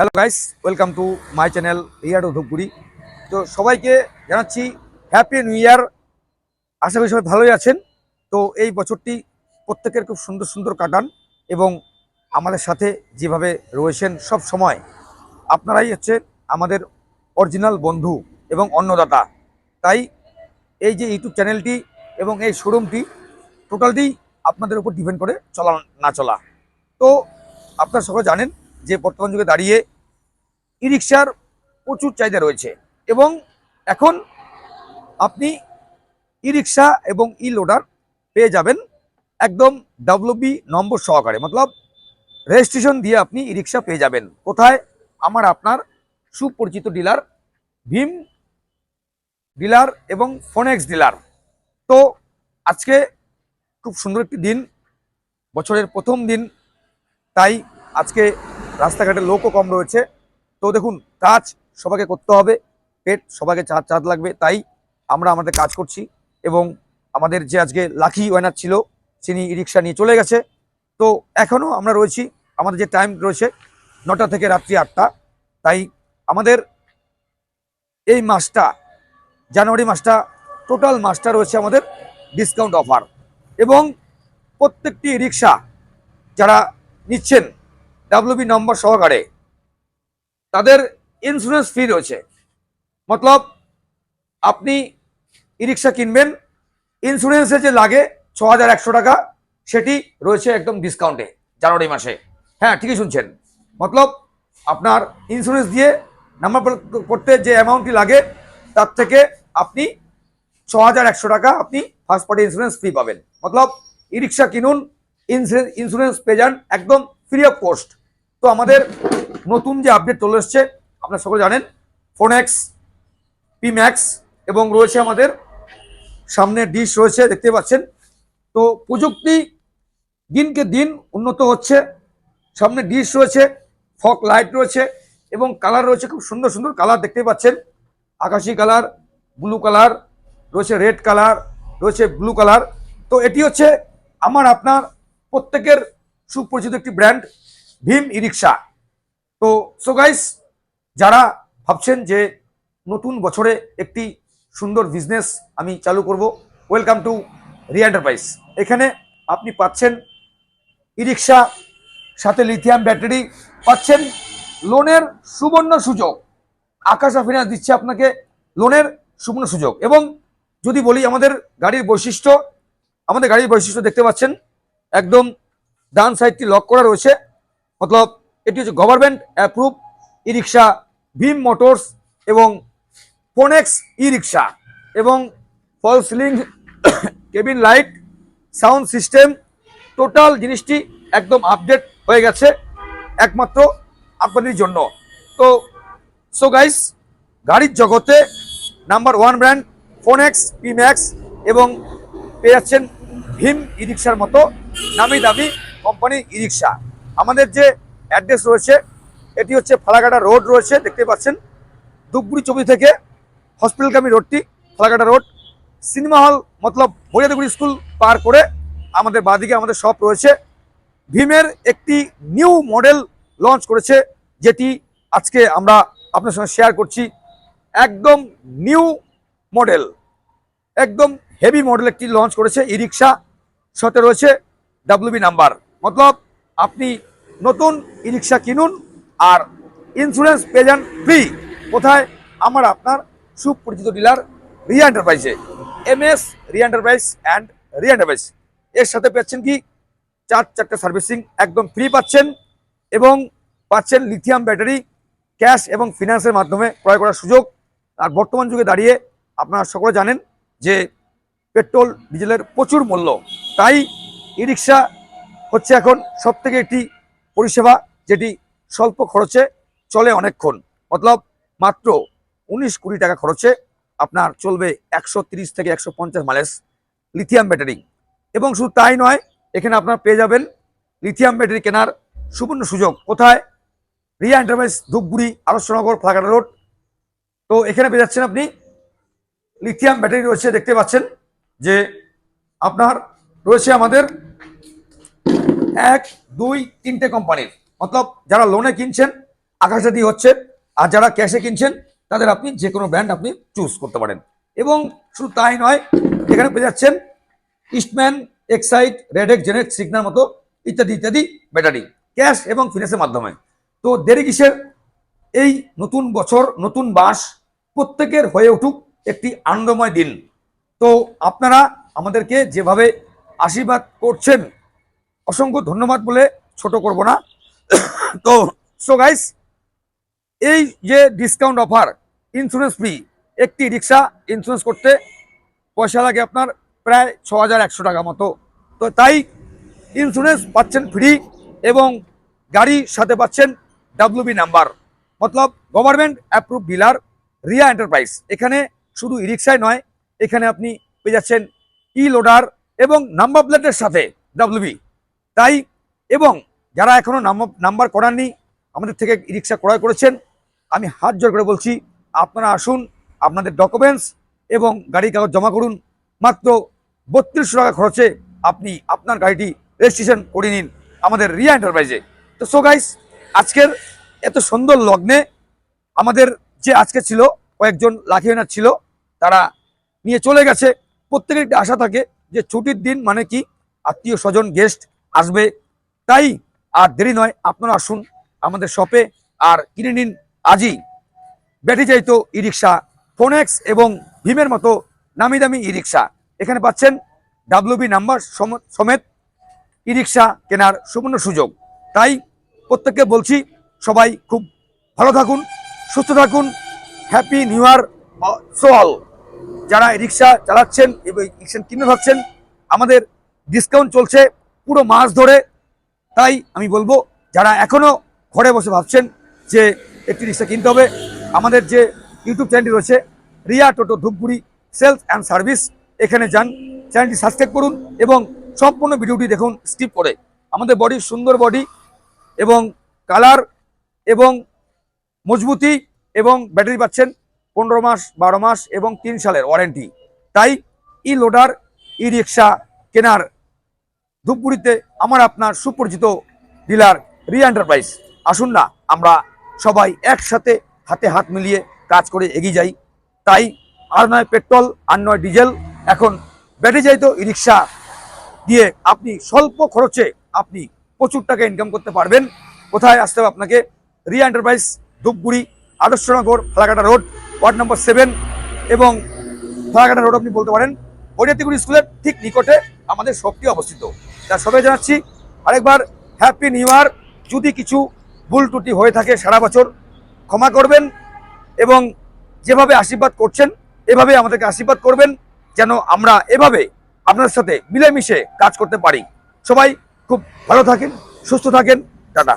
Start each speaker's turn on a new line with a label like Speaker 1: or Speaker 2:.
Speaker 1: Hello guys, welcome to my channel Riyad Dhupguri. তো সবাইকে জানাচ্ছি হ্যাপি নিউ ইয়ার। আশা করি সবাই ভালোই আছেন। তো এই বছরটি প্রত্যেকের খুব সুন্দর সুন্দর কাটান এবং আমাদের সাথে যেভাবে রয়েছেন সব সময়, আপনারাই হচ্ছে আমাদের অরিজিনাল বন্ধু এবং অন্নদাতা। তাই এই যে ইউটিউব চ্যানেলটি এবং এই শোরুমটি টোটালটি আপনাদের উপর ডিপেন্ড করে চলা না চলা। তো আপনারা সবাই জানেন যে বর্তমান যুগে দাঁড়িয়ে ই রিক্সার প্রচুর চাহিদা রয়েছে এবং এখন আপনি ই রিক্সা এবং ই লোডার পেয়ে যাবেন একদম ডাব্লিউবি নম্বর সহকারে, মতলব রেজিস্ট্রেশন দিয়ে আপনি ই রিক্সা পেয়ে যাবেন। কোথায়? আমার আপনার সুপরিচিত ডিলার ভীম ডিলার এবং ফোনেক্স ডিলার। তো আজকে খুব সুন্দর একটি দিন, বছরের প্রথম দিন, তাই আজকে রাস্তাঘাটে লোকও কম রয়েছে। তো দেখুন, কাজ সবাইকে করতে হবে, পেট সবাইকে চাঁদ লাগবে, তাই আমরা আমাদের কাজ করছি। এবং আমাদের যে আজকে লাকি ওয়ানার ছিল, তিনি ই রিক্সা নিয়ে চলে গেছে। তো এখনও আমরা রয়েছি, আমাদের যে টাইম রয়েছে 9টা থেকে রাত্রি 8টা। তাই আমাদের এই মাসটা, জানুয়ারি মাসটা, টোটাল মাসটা রয়েছে আমাদের ডিসকাউন্ট অফার। এবং প্রত্যেকটি রিক্সা যারা নিচ্ছেন ডাব্লিউবি নম্বর সহকারে, তাদের ইন্স্যুরেন্স ফ্রি রয়েছে। মতলব আপনি ই রিক্সা কিনবেন, ইন্স্যুরেন্সে যে লাগে 6100 টাকা, সেটি রয়েছে একদম ডিসকাউন্টে জানুয়ারি মাসে। হ্যাঁ, ঠিকই শুনছেন। মতলব আপনার ইন্স্যুরেন্স দিয়ে নাম্বার করতে যে অ্যামাউন্টটি লাগে, তার থেকে আপনি 6100 টাকা আপনি ফার্স্ট পার্টি ইন্স্যুরেন্স ফ্রি পাবেন। মতলব ই রিক্সা কিনুন, ইন্স্যুরেন্স পেয়ে যান একদম ফ্রি অফ কস্ট। তো আমাদের নতুন যে আপডেট চলে এসছে, আপনারা সকলে জানেন, ফোনেক্স, পি ম্যাক্স, এবং রয়েছে আমাদের সামনে ডিশ রয়েছে, দেখতে পাচ্ছেন। তো প্রযুক্তি দিনকে দিন উন্নত হচ্ছে। সামনে ডিশ রয়েছে, ফগ লাইট রয়েছে এবং কালার রয়েছে, খুব সুন্দর সুন্দর কালার দেখতে পাচ্ছেন। আকাশি কালার, ব্লু কালার রয়েছে, রেড কালার রয়েছে, ব্লু কালার। তো এটি হচ্ছে আমার আপনার প্রত্যেকের সুপরিচিত একটি ব্র্যান্ড, ভীম ই রিক্সা। তো সো গাইস, যারা ভাবছেন যে নতুন বছরে একটি সুন্দর বিজনেস আমি চালু করব, ওয়েলকাম টু রিয়া এন্টারপ্রাইজ। এখানে আপনি পাচ্ছেন ই রিক্সা, সাথে লিথিয়াম ব্যাটারি, পাচ্ছেন লোনের সুবর্ণ সুযোগ। আকাশা ফিনান্স দিচ্ছে আপনাকে লোনের সুবর্ণ সুযোগ। এবং যদি বলি আমাদের গাড়ির বৈশিষ্ট্য, আমাদের গাড়ির বৈশিষ্ট্য দেখতে পাচ্ছেন, একদম ডান সাইডটি লক করা রয়েছে। মতলব এটি হচ্ছে government approve e rickshaw, Bhim motors এবং ফোনেক্স ই রিক্সা। এবং fall ceiling, cabin light, sound system, total জিনিসটি একদম আপডেট হয়ে গেছে একমাত্র আপনাদের জন্য। তো সো গাইস, গাড়ির জগতে number 1 brand phonics, P max, এবং পেয়ে যাচ্ছেন ভীম ই রিক্সার মতো নামি দামি কোম্পানি ই রিক্সা। আমাদের যে অ্যাড্রেস রয়েছে, এটি হচ্ছে ফালাকাটা রোড রয়েছে, দেখতে পাচ্ছেন, ধূপগুড়ি চৌকি থেকে হসপিটালগামী রোডটি ফালাকাটা রোড, সিনেমা হল মতলব বৈরাদুগুড়ি স্কুল পার করে আমাদের বাদিকে আমাদের শপ রয়েছে। ভীমের একটি নিউ মডেল লঞ্চ করেছে, যেটি আজকে আমরা আপনার সঙ্গে শেয়ার করছি। একদম নিউ মডেল, একদম হেভি মডেল একটি লঞ্চ করেছে ই রিক্সা, সাথে রয়েছে ডাব্লিউবি নাম্বার। মতলব আপনি নতুন ই রিক্সা কিনুন আর ইন্স্যুরেন্স পেয়ে যান ফ্রি। কোথায়? আমার আপনার সুপরিচিত ডিলার রিয়া এন্টারপ্রাইজে, MS Riya enterprise and Riya enterprise. এর সাথে পাচ্ছেন কি 4 সার্ভিসিং একদম ফ্রি পাচ্ছেন, এবং পাচ্ছেন লিথিয়াম ব্যাটারি ক্যাশ এবং ফিনান্সের মাধ্যমে ক্রয় করার সুযোগ। আর বর্তমান যুগে দাঁড়িয়ে আপনারা সকলে জানেন যে পেট্রোল ডিজেলের প্রচুর মূল্য, তাই ই রিক্সা হচ্ছে এখন সবথেকে একটি পরিষেবা যেটি স্বল্প খরচে চলে অনেকক্ষণ। মতলব মাত্র 19 কোটি টাকা খরচে আপনার চলবে 130 থেকে 150 মাইলেজ লিথিয়াম ব্যাটারি। এবং শুধু তাই নয়, এখানে আপনারা পেয়ে যাবেন লিথিয়াম ব্যাটারি কেনার সুবর্ণ সুযোগ। কোথায়? Riya enterprise, Dhupguri, Adarsh Nagar, Falakata road. তো এখানে পেয়ে যাচ্ছেন আপনি লিথিয়াম ব্যাটারি রয়েছে, দেখতে পাচ্ছেন যে আপনার রয়েছে আমাদের 1, 2, 3টে কোম্পানির। মতলব যারা লোনে কিনছেন, আকাশাদি হচ্ছে। আর যারা ক্যাশে কিনছেন তাদের আপনি যে কোনো ব্র্যান্ড আপনি চুজ করতে পারেন। এবং শুধু তাই নয়, এখানে পেয়ে যাচ্ছেন ইস্টম্যান, এক্সাইট, রেডেক্স, জেনেট, সিগনাল মতো ইত্যাদি ইত্যাদি ব্যাটারি ক্যাশ এবং ফিনান্সের মাধ্যমে। তো দেরি কিসের? এই নতুন বছর, নতুন মাস প্রত্যেকের হয়ে উঠুক একটি আনন্দময় দিন। তো আপনারা আমাদেরকে যেভাবে আশীর্বাদ করছেন, অসংখ্য ধন্যবাদ বলে ছোট করব না। তো সো গাইস, এই যে ডিসকাউন্ট অফার, ইন্স্যুরেন্স ফ্রি, একটি রিক্সা ইন্স্যুরেন্স করতে পয়সা লাগে আপনার প্রায় 6100 টাকা মতো। তো তাই ইন্স্যুরেন্স পাচ্ছেন ফ্রি এবং গাড়ির সাথে পাচ্ছেন ডাব্লিউবি নাম্বার, মতলব government approve dealer Riya enterprise. এখানে শুধু ই রিক্সায় নয়, এখানে আপনি পেয়ে যাচ্ছেন ই লোডার এবং নাম্বার প্লেটের সাথে ডাব্লিউবি। তাই এবং যারা এখনো নাম্বার করাননি, আমাদের থেকে ই রিক্সা ক্রয় করেছেন, আমি হাত জোর করে বলছি আপনারা আসুন, আপনাদের ডকুমেন্টস এবং গাড়ির কাগজ জমা করুন। মাত্র 3200 টাকা খরচে আপনি আপনার গাড়িটি রেজিস্ট্রেশন করে নিন আমাদের রিয়া এন্টারপ্রাইজে। তো সো গাইস, আজকের এত সুন্দর লগ্নে আমাদের যে আজকে ছিল কয়েকজন লাকি উইনার ছিল, তারা নিয়ে চলে গেছে। প্রত্যেকের একটা আশা থাকে যে ছুটির দিন মানে কি আত্মীয় স্বজন গেস্ট আসবে, তাই আর দেরি নয়, আপনারা আসুন আমাদের শপে আর কিনে নিন আজই ব্যাটারি চালিত ই রিক্সা, ফোনেক্স এবং ভীমের মতো নামি দামি ই রিক্সা। এখানে পাচ্ছেন ডাব্লিউবি নাম্বার সমেত ই রিক্সা কেনার সুবর্ণ সুযোগ। তাই প্রত্যেককে বলছি সবাই খুব ভালো থাকুন, সুস্থ থাকুন, happy new year so all. যারা রিক্সা চালাচ্ছেন এবং রিক্সা কিনে ভাবছেন, আমাদের ডিসকাউন্ট চলছে পুরো মাস ধরে। তাই আমি বলবো যারা এখনো ঘরে বসে ভাবছেন যে একটি রিক্সা কিনতে হবে, আমাদের যে ইউটিউব চ্যানেলটি রয়েছে রিয়া টোটো ধূপগুড়ি সেলস অ্যান্ড সার্ভিস, এখানে যান, চ্যানেলটি সাবস্ক্রাইব করুন এবং সম্পূর্ণ ভিডিওটি দেখুন স্কিপ করে। আমাদের বডি সুন্দর বডি এবং কালার এবং মজবুতি এবং ব্যাটারি পাচ্ছেন 15 মাস, 12 মাস এবং 3 সালের ওয়ারেন্টি। তাই ই লোডার, ই রিক্সা কেনার ধূপগুড়িতে আমার আপনার সুপরিচিত ডিলার রিয়া এন্টারপ্রাইজ। আসুন না আমরা সবাই একসাথে হাতে হাত মিলিয়ে কাজ করে এগিয়ে যাই। তাই আর নয় পেট্রোল, আর নয় ডিজেল, এখন ব্যাটারি চালিত ই রিক্সা দিয়ে আপনি স্বল্প খরচে আপনি প্রচুর টাকা ইনকাম করতে পারবেন। কোথায় আসতে হবে আপনাকে? Riya enterprise, Dhupguri, Adarsh Nagar, Falakata road, ward number 7 এবং ফালাকাটা রোড আপনি বলতে পারেন। বরিয়াতিগুড়ি স্কুলের ঠিক নিকটে আমাদের শপটি অবস্থিত। তার সবাই জানাচ্ছি আরেকবার হ্যাপি নিউ ইয়ার। যদি কিছু ভুল ত্রুটি হয়ে থাকে সারা বছর ক্ষমা করবেন এবং যেভাবে আশীর্বাদ করছেন এভাবে আমাদেরকে আশীর্বাদ করবেন, যেন আমরা এভাবে আপনার সাথে মিলেমিশে কাজ করতে পারি। সবাই খুব ভালো থাকেন, সুস্থ থাকেন, টাটা।